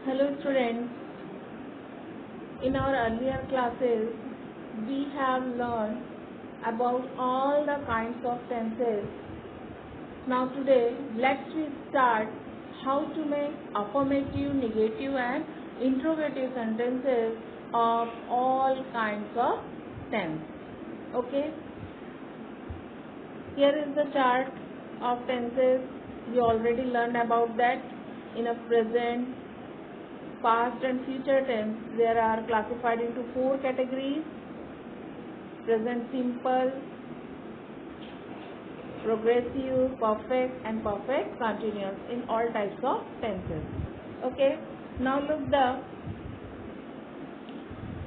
Hello students, in our earlier classes we have learned about all the kinds of tenses. Now today let's we start how to make affirmative, negative and interrogative sentences of all kinds of tense. Okay, here is the chart of tenses. We already learned about that. In a present, past and future tense, there are classified into 4 categories: present simple, progressive, perfect and perfect continuous in all types of tenses. Okay, now look,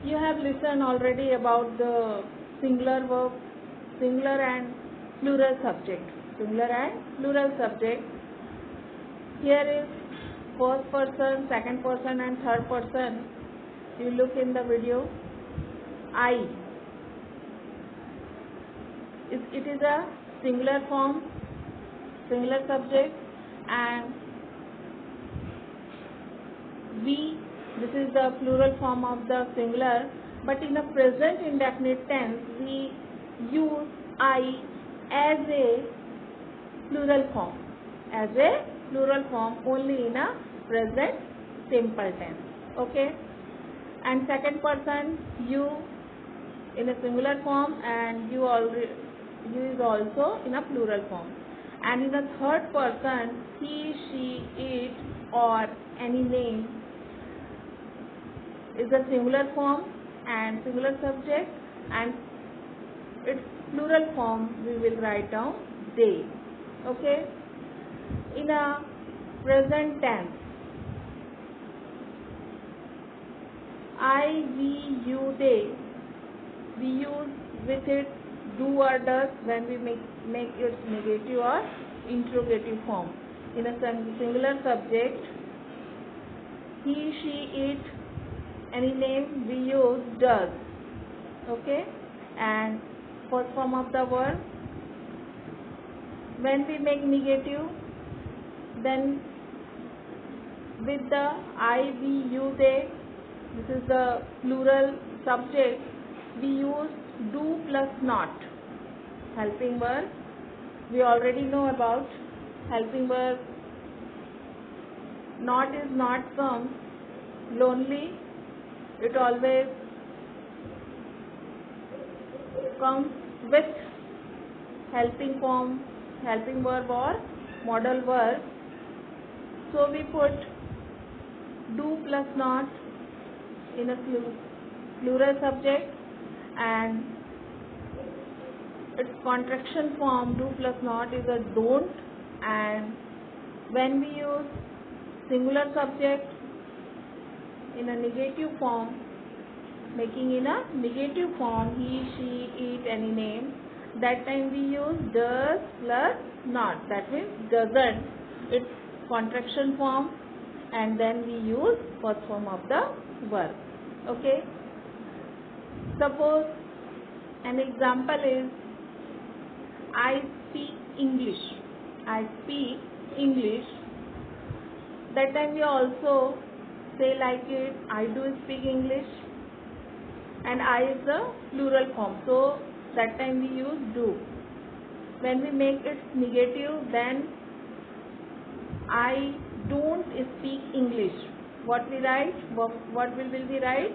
you have listened already about the singular verb, singular and plural subject. Singular and plural subject. Here is first person, second person and third person. You look in the video. I. It is a singular form, singular subject, and we. This is the plural form of the singular. But in a present indefinite tense, we use I as a plural form. As a plural form only in a present simple tense. Okay, and second person, you, in a singular form, and you is also in a plural form. And in the third person, he, she, it or any name is a singular form and singular subject, and its plural form we will write down they. Okay, in a present tense, I, we, you, they, we use with it do or does when we make its negative or interrogative form. In a singular subject, he, she, it, any name, we use does. Okay, and first form of the verb, when we make negative, then with the I, we, you, they, this is the plural subject, we use do plus not. Helping verb, we already know about helping verb. Not is not comes lonely, it always comes with helping form, helping verb or modal verb. So we put do plus not in a plural subject, and its contraction form do plus not is a don't. And when we use singular subject in a negative form, making in a negative form he, she, it, any name, that time we use does plus not, that means doesn't, its contraction form, and then we use first form of the verb. Okay, suppose an example is I speak English. I speak English. That time we also say like it, I do speak English, and I is the plural form, so that time we use do. When we make it negative, then I don't speak English. What we write? What will we write?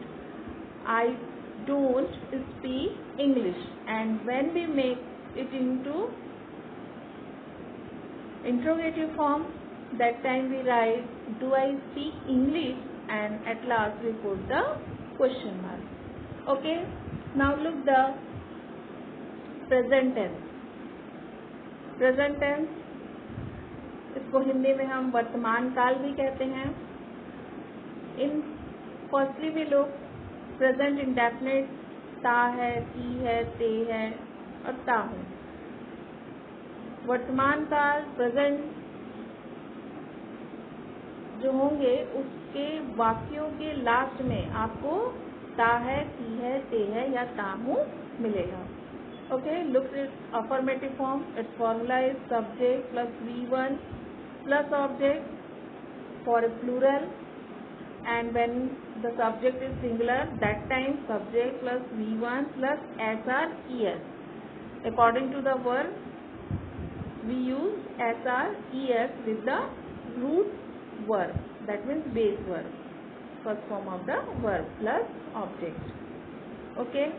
I don't speak English. And when we make it into interrogative form, that time we write do I speak English, and at last we put the question mark. Okay, now look the present tense. Present tense, इसको हिंदी में हम वर्तमान काल भी कहते हैं. इन firstly we look present indefinite, ता है, ती है, ते है और ता है. वर्तमान काल प्रेजेंट जो होंगे उसके वाक्यों के लास्ट में आपको ता है, ती है, ते है या ता हूँ मिलेगा. Okay, look it affirmative form. It's formula is subject plus V1 plus object for a plural and when the subject is singular, that time subject plus V1 plus SR-ES. According to the verb, we use SR-ES with the root verb, that means base verb, first form of the verb plus object. Okay,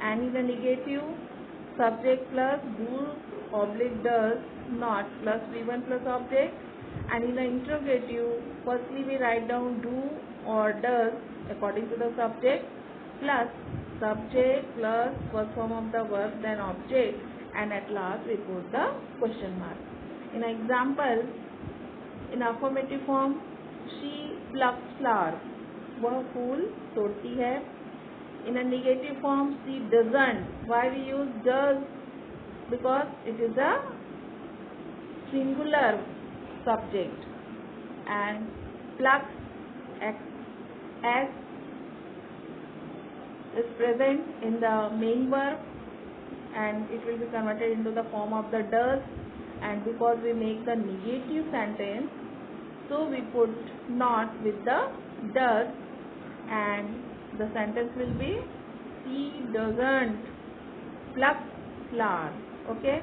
and in the negative, subject plus do oblique does not plus V1 plus object, and in the interrogative, firstly we write down do or does according to the subject plus subject plus first form of the verb then object, and at last we put the question mark. In example, in affirmative form, she plucks flower, वह फूल तोड़ती है. In a negative form, she doesn't. Why we use does? Because it is a singular subject, and plucks as is present in the main verb, and it will be converted into the form of the does, and because we make the negative sentence, so we put not with the does, and the sentence will be she doesn't pluck flower. Okay,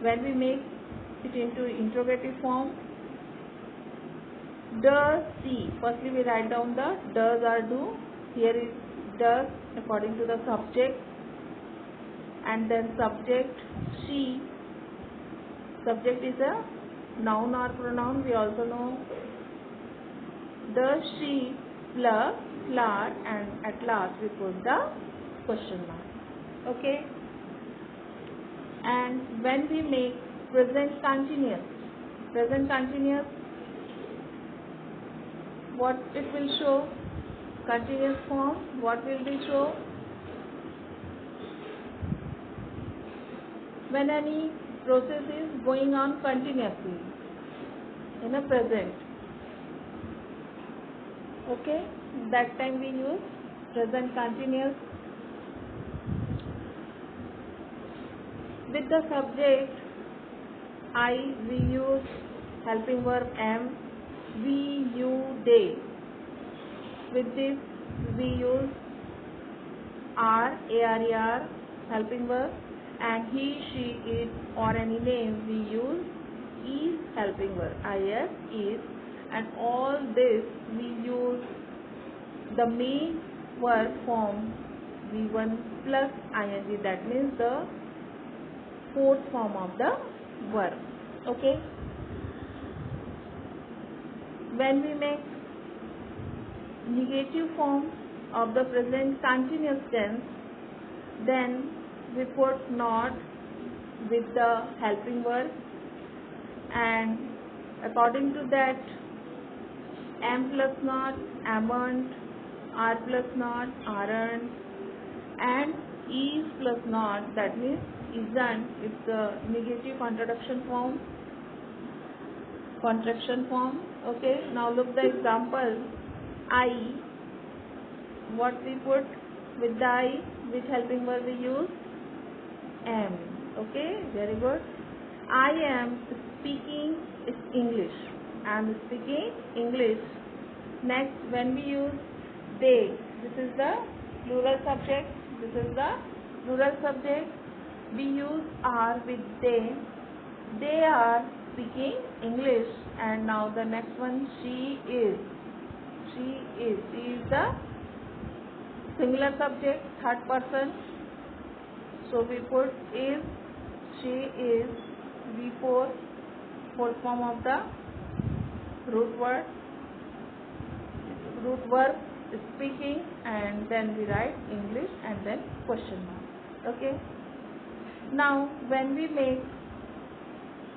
when we make it into interrogative form, does she, firstly we write down the does or do. Here is does according to the subject, and then subject she. Subject is a noun or pronoun, we also know. Does she pluck flower, and at last we put the question mark. Okay, and when we make present continuous, what it will show? Continuous form, what will be show? When any process is going on continuously in a present. Okay, that time we use present continuous. With the subject I, we use helping verb am, we, you, they. With this we use are, ARER, helping verb, and he, she, it, or any name we use is helping verb, is, is, and all this we use the main verb form V1 plus ing, that means the fourth form of the verb. Okay, when we make negative form of the present continuous tense, then we put not with the helping verb, and according to that, am plus not, amn't, are plus not, aren't, and is plus not, that means isn't, it's the negative contraction form. Okay, now look the example. I, what we put with the I, which helping verb we use? Am. Okay, very good. I am speaking English. I am speaking English. Next, when we use they, this is the plural subject. We use are with they. They are speaking English. And now the next one, she is. She is the singular subject, third person. So we put is, she is, V4, fourth form of the root verb speaking, and then we write English and then question mark. Okay. Now when we make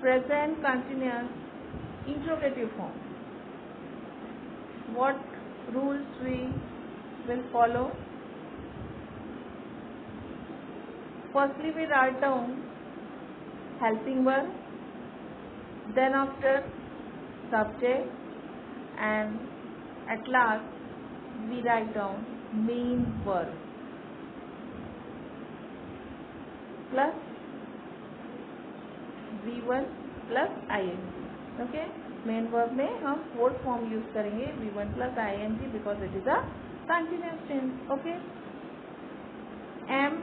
present continuous interrogative form, what rules we will follow? Firstly we write down helping verb, then after subject, and at last we write down main verb plus V1 plus ing. Okay. Main verb में हम fourth form use करेंगे V1 plus ing because it is a continuous tense. Okay. Am,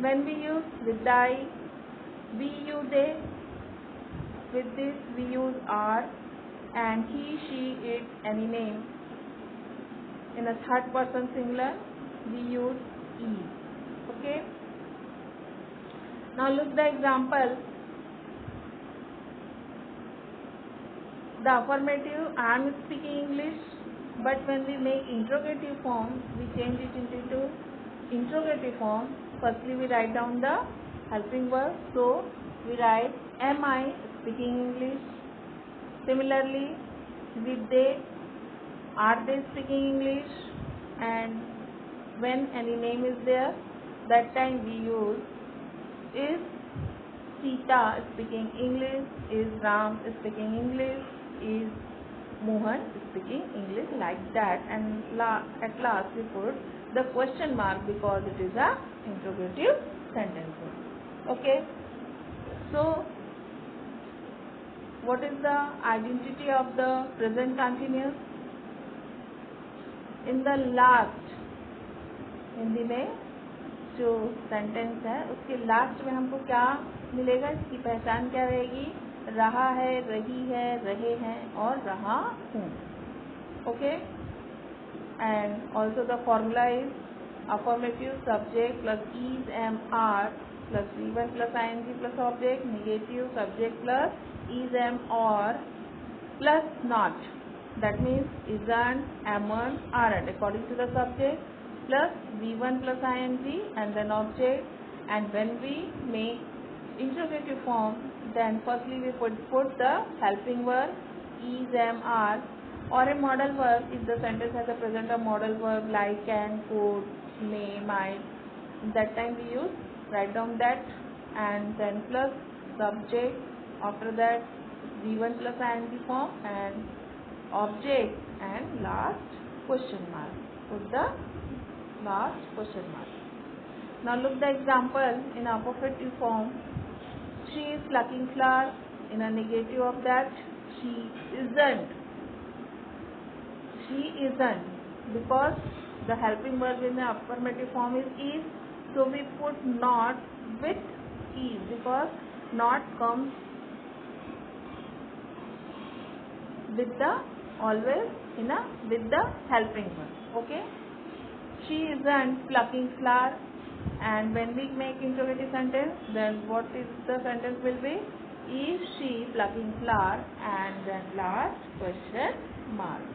when we use with I, we, you, they. With this we use are, and he, she, it, any name. In a third person singular we use is. Okay. Now look the example. The affirmative, I am speaking English, but when we make interrogative form, we change it into interrogative form. Firstly, we write down the helping verb. So, we write, am I speaking English? Similarly, with they, are they speaking English? And when any name is there, that time we use, is Sita speaking English? Is Ram speaking English? Is Mohan speaking English? Like that, and at last we put the question mark because it is a interrogative sentence. Okay. So, what is the identity of the present continuous? In the last, Hindi में जो sentence है उसके last में हमको क्या मिलेगा, इसकी पहचान क्या रहेगी? रहा है, रही है, रहे हैं और रहा हूँ. Okay. And also the formula is affirmative subject plus is, am, are plus V1 plus ing plus object, negative subject plus is, am, or plus not. That means isn't, amn't, aren't according to the subject plus V1 plus ing and then object. And when we make interrogative form, then firstly we put the helping verb is, am, are, or a modal verb if the sentence has a present or modal verb like can, could, may, might. That time we use, write down that, and then plus subject. After that V1 plus ing form and object, and last question mark. Put the last question mark. Now look the example in affirmative form. She is plucking flower. In a negative of that, she isn't. She isn't, because the helping verb in the affirmative form is, so we put not with is because not comes with the always in a with the helping verb. Okay. She isn't plucking flower, and when we make interrogative sentence, then what is the sentence will be? Is she plucking flower? And then last question mark.